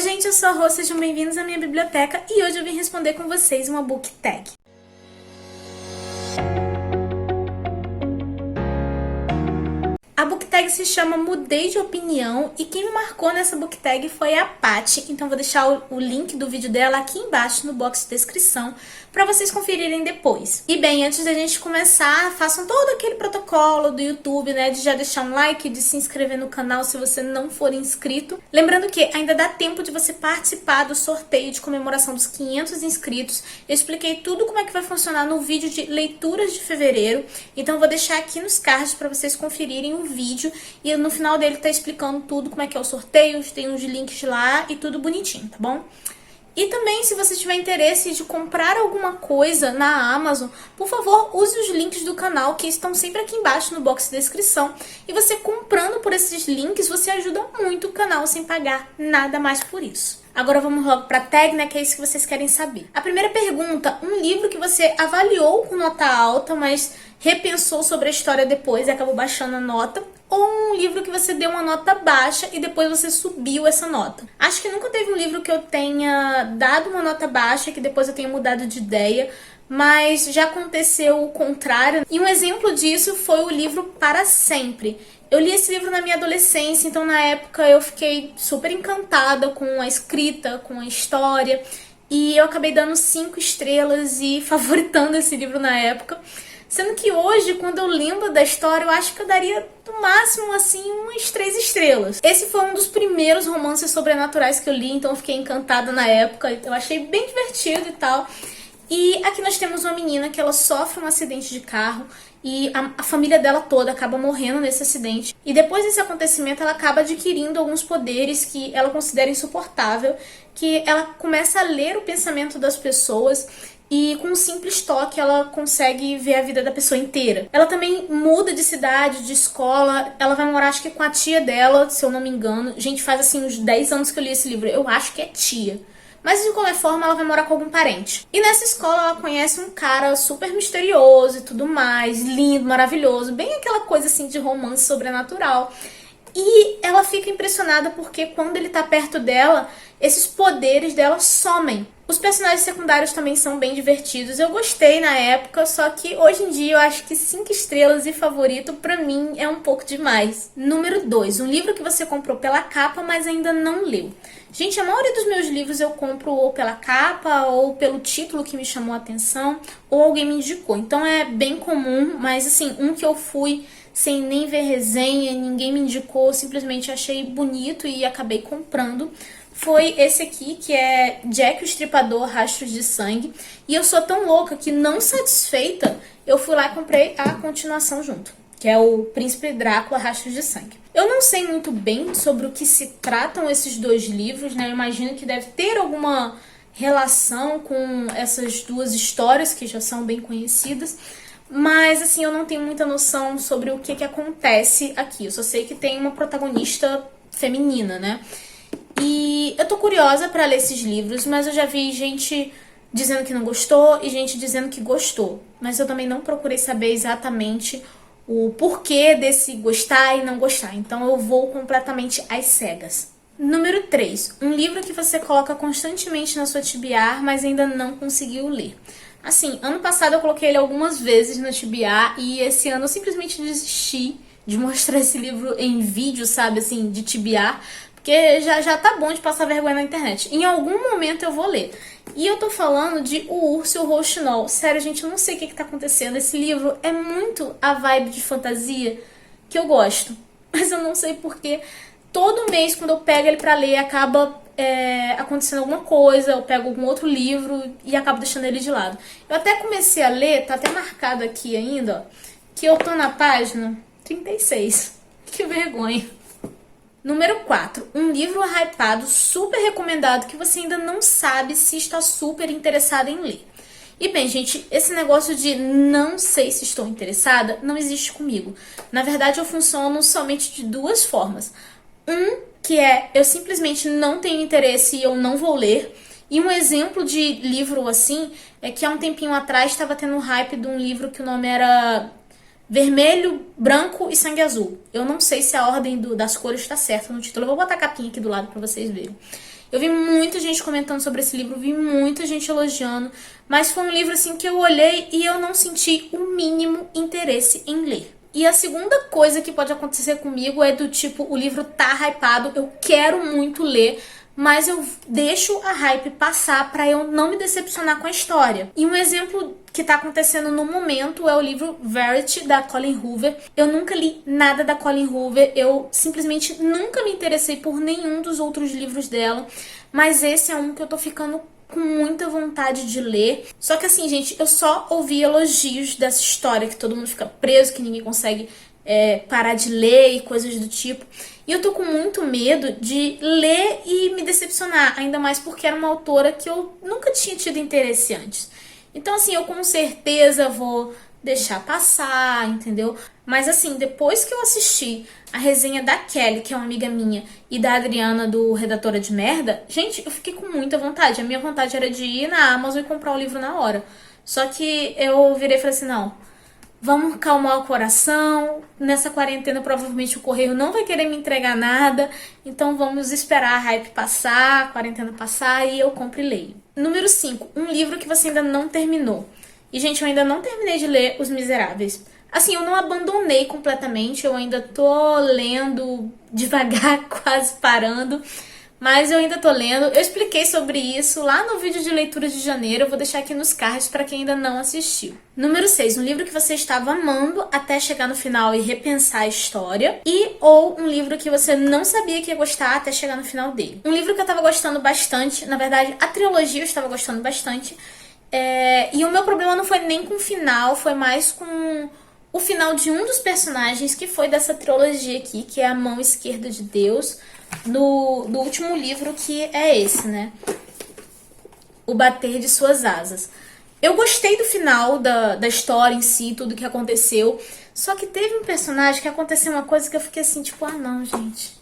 Oi gente, eu sou a Rô, sejam bem-vindos à minha biblioteca e hoje eu vim responder com vocês uma book tag. A book tag se chama Mudei de Opinião e quem me marcou nessa book tag foi a Paty, então vou deixar o link do vídeo dela aqui embaixo no box de descrição para vocês conferirem depois. E bem, antes da gente começar, façam todo aquele protocolo do YouTube, né, de já deixar um like, de se inscrever no canal se você não for inscrito. Lembrando que ainda dá tempo de você participar do sorteio de comemoração dos 500 inscritos. Eu expliquei tudo como é que vai funcionar no vídeo de leituras de fevereiro, então eu vou deixar aqui nos cards para vocês conferirem o vídeo e no final dele tá explicando tudo como é que é o sorteio, tem uns links lá e tudo bonitinho, tá bom? E também, se você tiver interesse de comprar alguma coisa na Amazon, por favor, use os links do canal que estão sempre aqui embaixo no box de descrição. E você comprando por esses links, você ajuda muito o canal sem pagar nada mais por isso. Agora vamos logo para a tag, né, que é isso que vocês querem saber. A primeira pergunta, um livro que você avaliou com nota alta, mas repensou sobre a história depois e acabou baixando a nota, ou um livro que você deu uma nota baixa e depois você subiu essa nota. Acho que nunca teve um livro que eu tenha dado uma nota baixa e que depois eu tenha mudado de ideia, mas já aconteceu o contrário. E um exemplo disso foi o livro Para Sempre. Eu li esse livro na minha adolescência, então na época eu fiquei super encantada com a escrita, com a história, e eu acabei dando 5 estrelas e favoritando esse livro na época. Sendo que hoje, quando eu lembro da história, eu acho que eu daria no máximo, assim, umas 3 estrelas. Esse foi um dos primeiros romances sobrenaturais que eu li, então eu fiquei encantada na época. Eu achei bem divertido e tal. E aqui nós temos uma menina que ela sofre um acidente de carro e a família dela toda acaba morrendo nesse acidente. E depois desse acontecimento ela acaba adquirindo alguns poderes que ela considera insuportável, que ela começa a ler o pensamento das pessoas e com um simples toque ela consegue ver a vida da pessoa inteira. Ela também muda de cidade, de escola, ela vai morar acho que com a tia dela, se eu não me engano. Gente, faz assim uns 10 anos que eu li esse livro, eu acho que é tia. Mas de qualquer forma ela vai morar com algum parente. E nessa escola ela conhece um cara super misterioso e tudo mais, lindo, maravilhoso, bem aquela coisa assim de romance sobrenatural. E ela fica impressionada porque quando ele tá perto dela, esses poderes dela somem. Os personagens secundários também são bem divertidos. Eu gostei na época, só que hoje em dia eu acho que 5 estrelas e favorito pra mim é um pouco demais. Número 2, um livro que você comprou pela capa, mas ainda não leu. Gente, a maioria dos meus livros eu compro ou pela capa, ou pelo título que me chamou a atenção, ou alguém me indicou. Então é bem comum, mas assim, um que eu fui sem nem ver resenha, ninguém me indicou, simplesmente achei bonito e acabei comprando, foi esse aqui, que é Jack o Estripador, Rastros de Sangue. E eu sou tão louca que, não satisfeita, eu fui lá e comprei a continuação junto, que é o Príncipe Drácula, Rastros de Sangue. Eu não sei muito bem sobre o que se tratam esses dois livros, né? Eu imagino que deve ter alguma relação com essas duas histórias, que já são bem conhecidas. Mas, assim, eu não tenho muita noção sobre o que acontece aqui. Eu só sei que tem uma protagonista feminina, né? E eu tô curiosa pra ler esses livros, mas eu já vi gente dizendo que não gostou e gente dizendo que gostou. Mas eu também não procurei saber exatamente o porquê desse gostar e não gostar. Então eu vou completamente às cegas. Número 3. Um livro que você coloca constantemente na sua TBR, mas ainda não conseguiu ler. Assim, ano passado eu coloquei ele algumas vezes no TBR e esse ano eu simplesmente desisti de mostrar esse livro em vídeo, sabe, assim, de TBR, porque já tá bom de passar vergonha na internet. Em algum momento eu vou ler. E eu tô falando de O Urso e o Rouxinol. Sério, gente, eu não sei o que tá acontecendo. Esse livro é muito a vibe de fantasia que eu gosto. Mas eu não sei porquê. Todo mês, quando eu pego ele pra ler, acaba acontecendo alguma coisa. Eu pego algum outro livro e acabo deixando ele de lado. Eu até comecei a ler, tá até marcado aqui ainda, ó, que eu tô na página 36. Que vergonha. Número 4. Um livro hypado, super recomendado, que você ainda não sabe se está super interessado em ler. E bem, gente, esse negócio de não sei se estou interessada não existe comigo. Na verdade, eu funciono somente de 2 formas. Que é, eu simplesmente não tenho interesse e eu não vou ler. E um exemplo de livro assim, é que há um tempinho atrás estava tendo um hype de um livro que o nome era Vermelho, Branco e Sangue Azul. Eu não sei se a ordem das cores está certa no título. Eu vou botar a capinha aqui do lado para vocês verem. Eu vi muita gente comentando sobre esse livro, vi muita gente elogiando, mas foi um livro assim que eu olhei e eu não senti o mínimo interesse em ler. E a segunda coisa que pode acontecer comigo é do tipo, o livro tá hypado, eu quero muito ler, mas eu deixo a hype passar pra eu não me decepcionar com a história. E um exemplo que tá acontecendo no momento é o livro Verity, da Colleen Hoover. Eu nunca li nada da Colleen Hoover, eu simplesmente nunca me interessei por nenhum dos outros livros dela, mas esse é um que eu tô ficando com muita vontade de ler. Só que assim, gente, eu só ouvi elogios dessa história, que todo mundo fica preso, que ninguém consegue parar de ler e coisas do tipo. E eu tô com muito medo de ler e me decepcionar, ainda mais porque era uma autora que eu nunca tinha tido interesse antes. Então assim, eu com certeza vou deixar passar, entendeu? Mas assim, depois que eu assisti a resenha da Kelly, que é uma amiga minha, e da Adriana, do Redatora de Merda, gente, eu fiquei com muita vontade. A minha vontade era de ir na Amazon e comprar o livro na hora. Só que eu virei e falei assim, não, vamos calmar o coração. Nessa quarentena, provavelmente o correio não vai querer me entregar nada. Então vamos esperar a hype passar, a quarentena passar e eu compro e leio. Número 5. Um livro que você ainda não terminou. E, gente, eu ainda não terminei de ler Os Miseráveis. Assim, eu não abandonei completamente, eu ainda tô lendo devagar, quase parando. Mas eu ainda tô lendo. Eu expliquei sobre isso lá no vídeo de leitura de janeiro. Eu vou deixar aqui nos cards para quem ainda não assistiu. Número 6. Um livro que você estava amando até chegar no final e repensar a história. E ou um livro que você não sabia que ia gostar até chegar no final dele. Um livro que eu tava gostando bastante. Na verdade, a trilogia eu estava gostando bastante. E o meu problema não foi nem com o final. Foi mais com o final de um dos personagens, que foi dessa trilogia aqui, que é A Mão Esquerda de Deus, do último livro, que é esse, né? O Bater de Suas Asas. Eu gostei do final da história em si, tudo que aconteceu, só que teve um personagem que aconteceu uma coisa que eu fiquei assim, tipo, ah não, gente,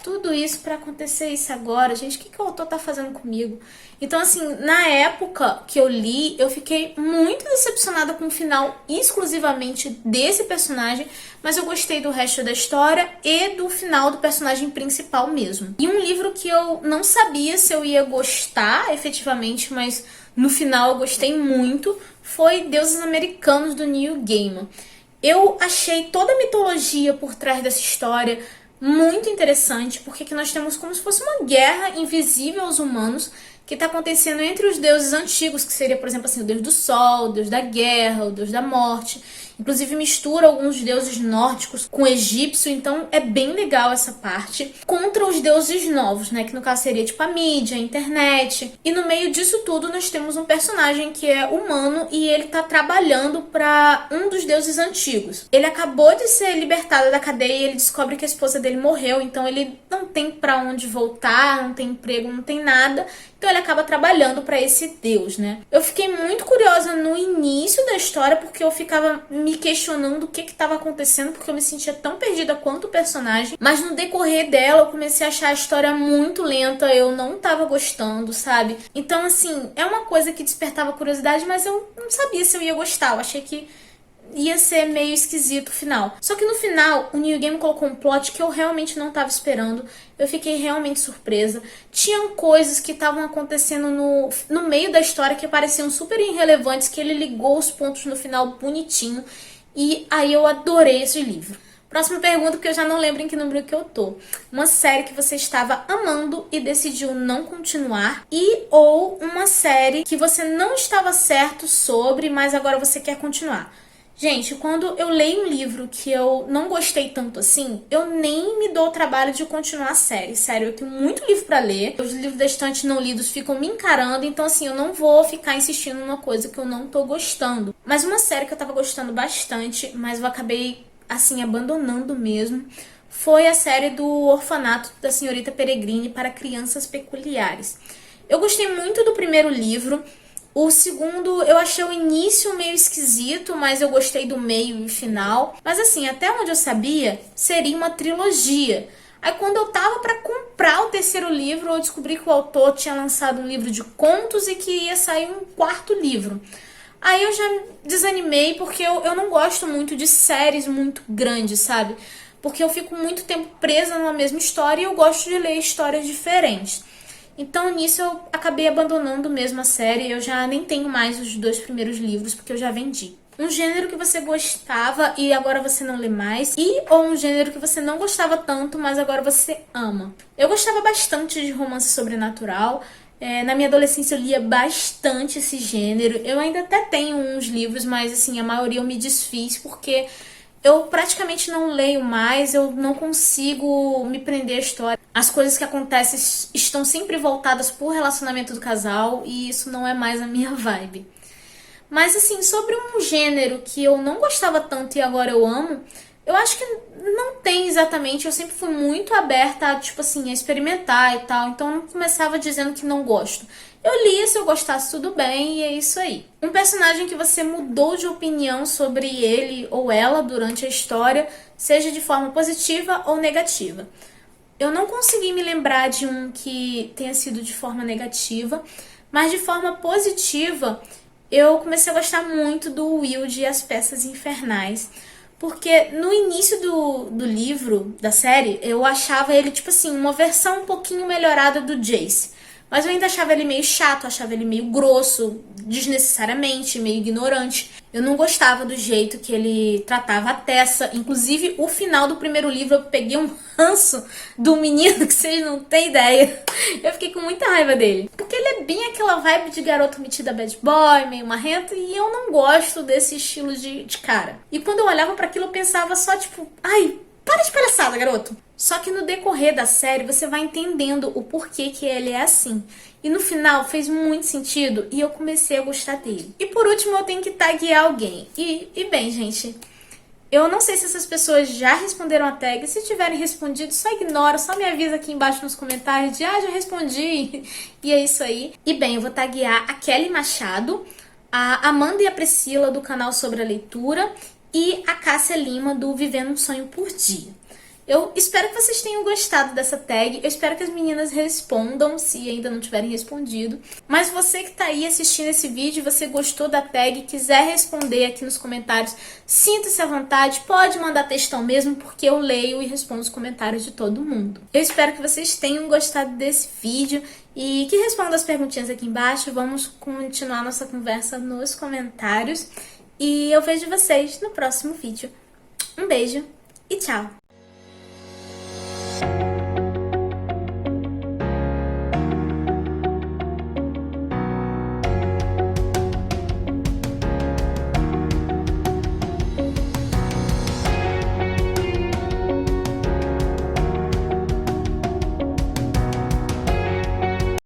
tudo isso pra acontecer isso agora, gente, o que o autor tá fazendo comigo? Então, assim, na época que eu li, eu fiquei muito decepcionada com o final exclusivamente desse personagem, mas eu gostei do resto da história e do final do personagem principal mesmo. E um livro que eu não sabia se eu ia gostar efetivamente, mas no final eu gostei muito, foi Deuses Americanos, do Neil Gaiman. Eu achei toda a mitologia por trás dessa história muito interessante, porque aqui nós temos como se fosse uma guerra invisível aos humanos que está acontecendo entre os deuses antigos, que seria, por exemplo, assim, o deus do sol, o deus da guerra, o deus da morte. Inclusive mistura alguns deuses nórdicos com o egípcio, então é bem legal essa parte. Contra os deuses novos, né, que no caso seria tipo a mídia, a internet. E no meio disso tudo nós temos um personagem que é humano e ele tá trabalhando para um dos deuses antigos. Ele acabou de ser libertado da cadeia e ele descobre que a esposa dele morreu, então ele não tem para onde voltar, não tem emprego, não tem nada. Então ele acaba trabalhando para esse deus, né? Eu fiquei muito curiosa no início da história, porque eu ficava me questionando o que estava acontecendo, porque eu me sentia tão perdida quanto o personagem. Mas no decorrer dela, eu comecei a achar a história muito lenta, eu não tava gostando, sabe? Então, assim, é uma coisa que despertava curiosidade, mas eu não sabia se eu ia gostar. Eu achei que ia ser meio esquisito o final. Só que no final, o Neil Gaiman colocou um plot que eu realmente não estava esperando. Eu fiquei realmente surpresa. Tinham coisas que estavam acontecendo no meio da história que pareciam super irrelevantes, que ele ligou os pontos no final bonitinho. E aí eu adorei esse livro. Próxima pergunta, porque eu já não lembro em que número que eu tô. Uma série que você estava amando e decidiu não continuar, e ou uma série que você não estava certo sobre, mas agora você quer continuar. Gente, quando eu leio um livro que eu não gostei tanto assim, eu nem me dou o trabalho de continuar a série. Sério, eu tenho muito livro pra ler. Os livros da estante não lidos ficam me encarando, então assim, eu não vou ficar insistindo numa coisa que eu não tô gostando. Mas uma série que eu tava gostando bastante, mas eu acabei, assim, abandonando mesmo, foi a série do Orfanato da Senhorita Peregrine para Crianças Peculiares. Eu gostei muito do primeiro livro. O segundo, eu achei o início meio esquisito, mas eu gostei do meio e final. Mas assim, até onde eu sabia, seria uma trilogia. Aí quando eu tava pra comprar o terceiro livro, eu descobri que o autor tinha lançado um livro de contos e que ia sair um quarto livro. Aí eu já desanimei, porque eu não gosto muito de séries muito grandes, sabe? Porque eu fico muito tempo presa numa mesma história e eu gosto de ler histórias diferentes. Então nisso eu acabei abandonando mesmo a série, eu já nem tenho mais os 2 primeiros livros porque eu já vendi. Um gênero que você gostava e agora você não lê mais, ou um gênero que você não gostava tanto, mas agora você ama. Eu gostava bastante de romance sobrenatural. Na minha adolescência eu lia bastante esse gênero. Eu ainda até tenho uns livros, mas assim, a maioria eu me desfiz porque eu praticamente não leio mais, eu não consigo me prender à história. As coisas que acontecem estão sempre voltadas pro relacionamento do casal e isso não é mais a minha vibe. Mas assim, sobre um gênero que eu não gostava tanto e agora eu amo, eu acho que não tem exatamente. Eu sempre fui muito aberta a, tipo assim, a experimentar e tal. Então eu não começava dizendo que não gosto. Eu lia, se eu gostasse, tudo bem, e é isso aí. Um personagem que você mudou de opinião sobre ele ou ela durante a história, seja de forma positiva ou negativa. Eu não consegui me lembrar de um que tenha sido de forma negativa, mas de forma positiva, eu comecei a gostar muito do Wilde e as Peças Infernais. Porque no início do livro, da série, eu achava ele, tipo assim, uma versão um pouquinho melhorada do Jace. Mas eu ainda achava ele meio chato, achava ele meio grosso, desnecessariamente, meio ignorante. Eu não gostava do jeito que ele tratava a Tessa. Inclusive, o final do primeiro livro, eu peguei um ranço do menino que vocês não têm ideia. Eu fiquei com muita raiva dele. Porque ele é bem aquela vibe de garoto metida bad boy, meio marrento, e eu não gosto desse estilo de cara. E quando eu olhava para aquilo, eu pensava só, tipo, ai, para de palhaçada, garoto. Só que no decorrer da série você vai entendendo o porquê que ele é assim. E no final fez muito sentido e eu comecei a gostar dele. E por último eu tenho que taguear alguém. E bem, gente, eu não sei se essas pessoas já responderam a tag. Se tiverem respondido, só ignora, só me avisa aqui embaixo nos comentários de já respondi. E é isso aí. E bem, eu vou taguear a Kelly Machado, a Amanda e a Priscila do canal Sobre a Leitura e a Cássia Lima do Vivendo um Sonho por Dia. Eu espero que vocês tenham gostado dessa tag. Eu espero que as meninas respondam, se ainda não tiverem respondido. Mas você que tá aí assistindo esse vídeo, você gostou da tag, quiser responder aqui nos comentários, sinta-se à vontade, pode mandar textão mesmo, porque eu leio e respondo os comentários de todo mundo. Eu espero que vocês tenham gostado desse vídeo e que respondam as perguntinhas aqui embaixo. Vamos continuar nossa conversa nos comentários. E eu vejo vocês no próximo vídeo. Um beijo e tchau!